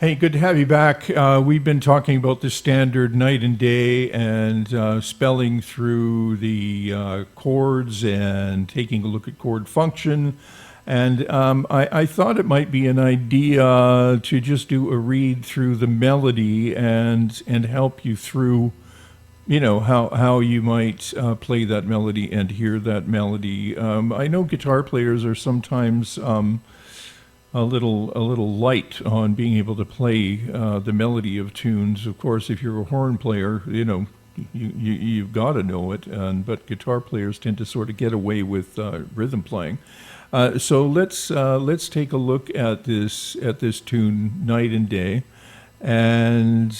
Hey, good to have you back. We've been talking about the standard night and day and spelling through the chords and taking a look at chord function. And I thought it might be an idea to just do a read through the melody and help you through, how you might play that melody and hear that melody. I know guitar players are sometimes a little light on being able to play the melody of tunes. Of course, if you're a horn player, you've got to know it. But guitar players tend to sort of get away with rhythm playing. So let's take a look at this tune, Night and Day, and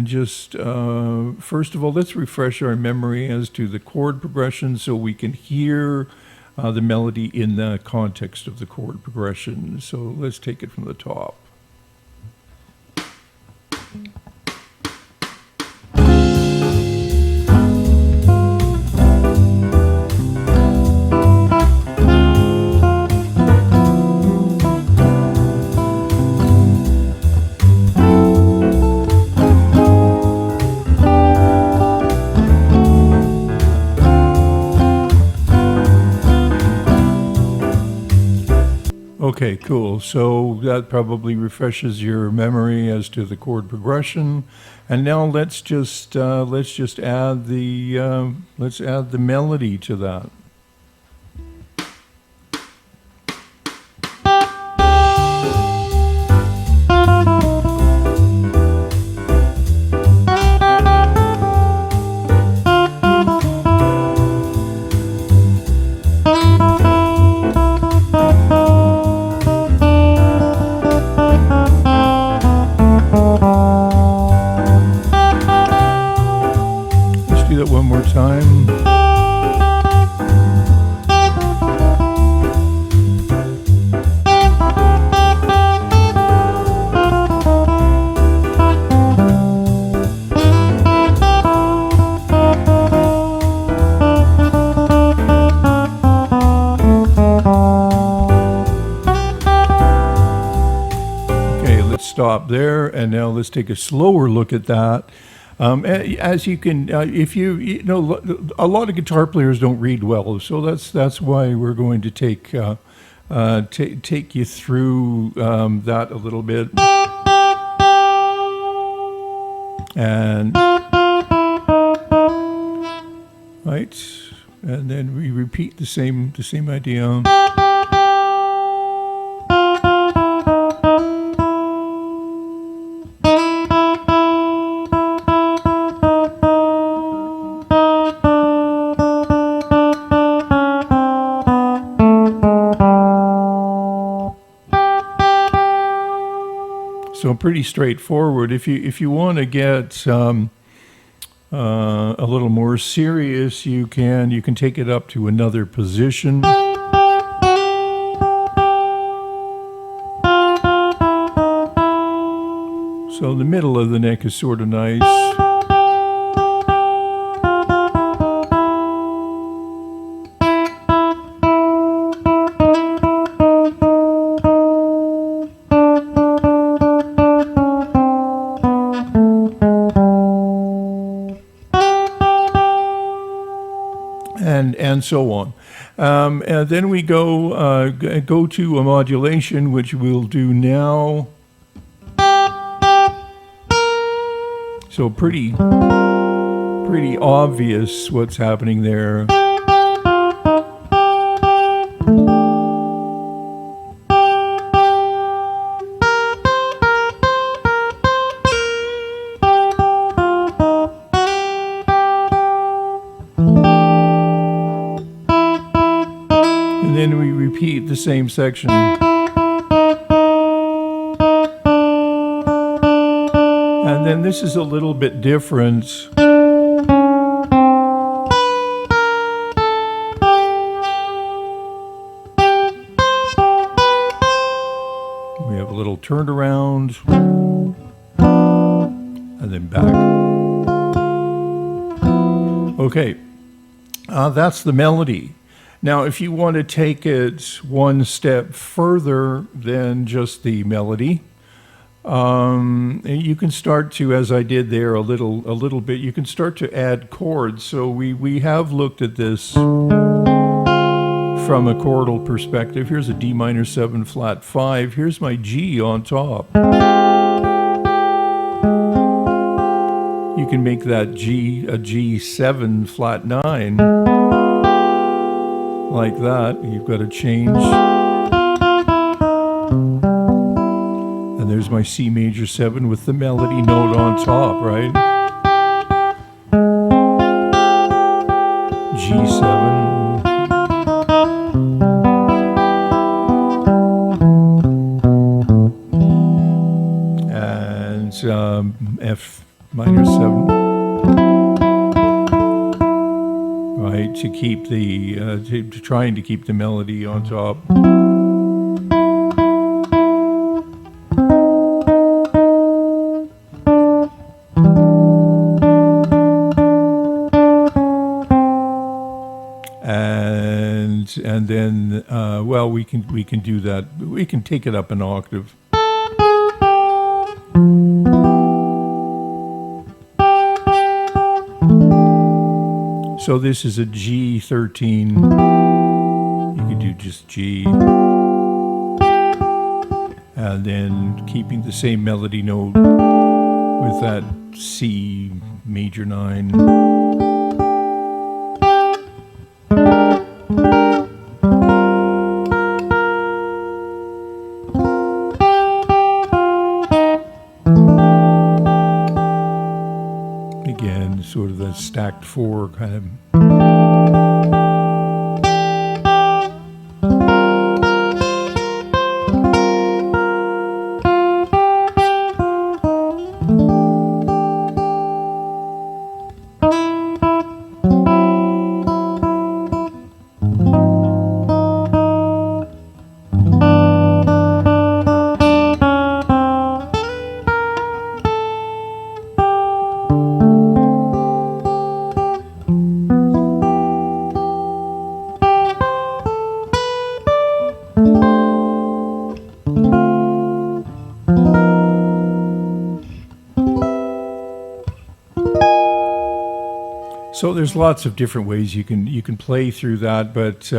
just first of all, let's refresh our memory as to the chord progression so we can hear the melody in the context of the chord progression. So let's take it from the top. Okay, cool. So that probably refreshes your memory as to the chord progression. And now let's just add the melody to that. One more time. Okay, let's stop there, and now let's take a slower look at that. As you can, if you know, a lot of guitar players don't read well, so that's why we're going to take you through that a little bit, and right, and then we repeat the same idea. So pretty straightforward. If you want to get a little more serious, you can take it up to another position. So the middle of the neck is sort of nice. And so on. And then we go to a modulation, which we'll do now. So pretty obvious what's happening there. And then we repeat the same section. And then this is a little bit different. We have a little turnaround, and then back. Okay, that's the melody. Now, if you want to take it one step further than just the melody, You can start to, as I did there, a little bit. You can start to add chords. So we have looked at this from a chordal perspective. Here's a D minor 7 flat 5. Here's my G on top. You can make that G a G7 flat 9 like that. You've got to change. And there's my C major 7 with the melody note on top, right? G7. And F minor 7. Right, to keep the, trying to keep the melody on top. And then, well, we can do that. We can take it up an octave. So this is a G13. You can do just G. And then keeping the same melody note with that C major 9. Again, sort of that stacked 4 kind of. So there's lots of different ways you can play through that, but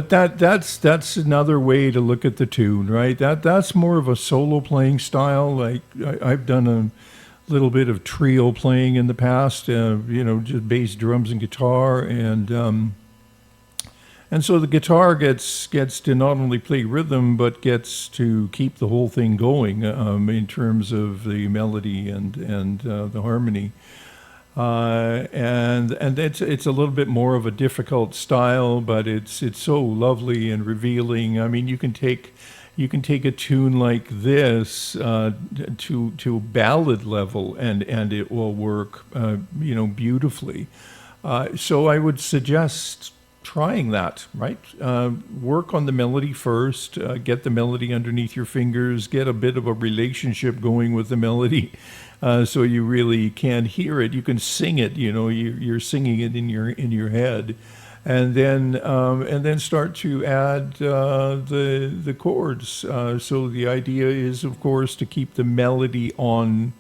that's another way to look at the tune, right? That's more of a solo playing style. Like I've done a little bit of trio playing in the past, just bass, drums, and guitar, and so the guitar gets to not only play rhythm, but gets to keep the whole thing going in terms of the melody and the harmony. And it's a little bit more of a difficult style, but it's so lovely and revealing. I mean, you can take a tune like this to ballad level, and it will work beautifully. So I would suggest trying that, right? Work on the melody first, get the melody underneath your fingers, get a bit of a relationship going with the melody. So you really can hear it. You can sing it. You're singing it in your head, and then start to add the chords. So the idea is, of course, to keep the melody on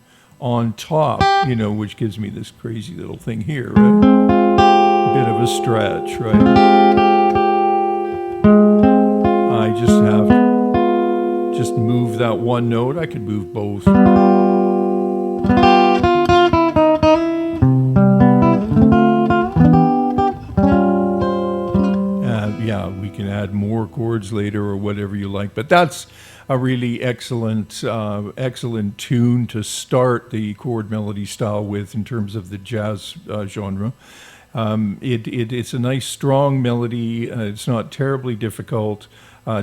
top. Which gives me this crazy little thing here, right? A bit of a stretch, right? I just have to just move that one note. I could move both. We can add more chords later or whatever you like, but that's a really excellent tune to start the chord melody style with in terms of the jazz genre. It's a nice strong melody. It's not terribly difficult.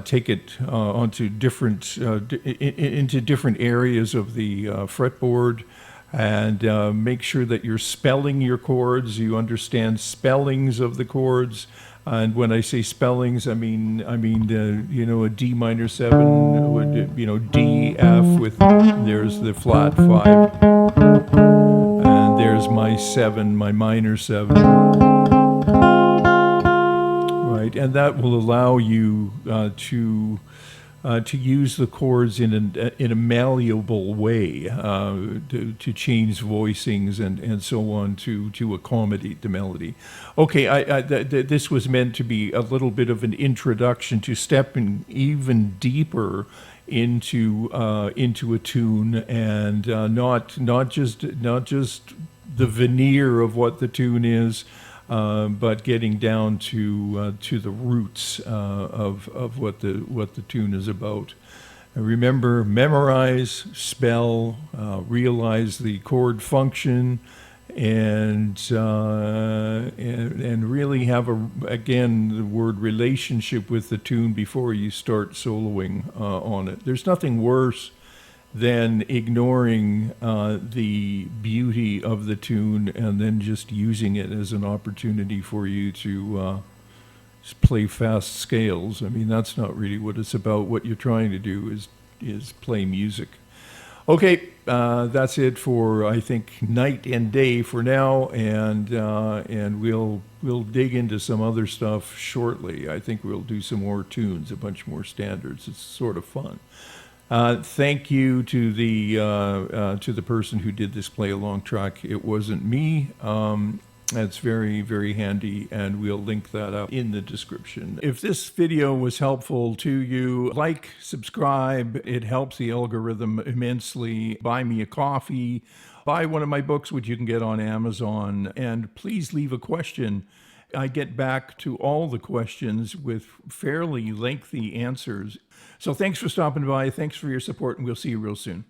Take it onto into different areas of the fretboard, and make sure that you're spelling your chords. You understand spellings of the chords. And when I say spellings, I mean a D minor 7 would, D, F with, there's the flat 5, and there's my 7, my minor 7, right? And that will allow you to to use the chords in a malleable way, to change voicings and so on to accommodate the melody. Okay, this was meant to be a little bit of an introduction to stepping even deeper into a tune, and not just the veneer of what the tune is, but getting down to the roots of what the tune is about. Remember, memorize, spell, realize the chord function, and really have again the word relationship with the tune before you start soloing on it. There's nothing worse than ignoring the beauty of the tune and then just using it as an opportunity for you to play fast scales. I mean, that's not really what it's about. What you're trying to do is play music. Okay, that's it for, I think, night and day for now, and we'll dig into some other stuff shortly. I think we'll do some more tunes, a bunch more standards. It's sort of fun. Thank you to the person who did this play along track. It wasn't me. That's very, very handy, and we'll link that up in the description. If this video was helpful to you, like, subscribe. It helps the algorithm immensely. Buy me a coffee. Buy one of my books, which you can get on Amazon. And please leave a question. I get back to all the questions with fairly lengthy answers. So thanks for stopping by. Thanks for your support, and we'll see you real soon.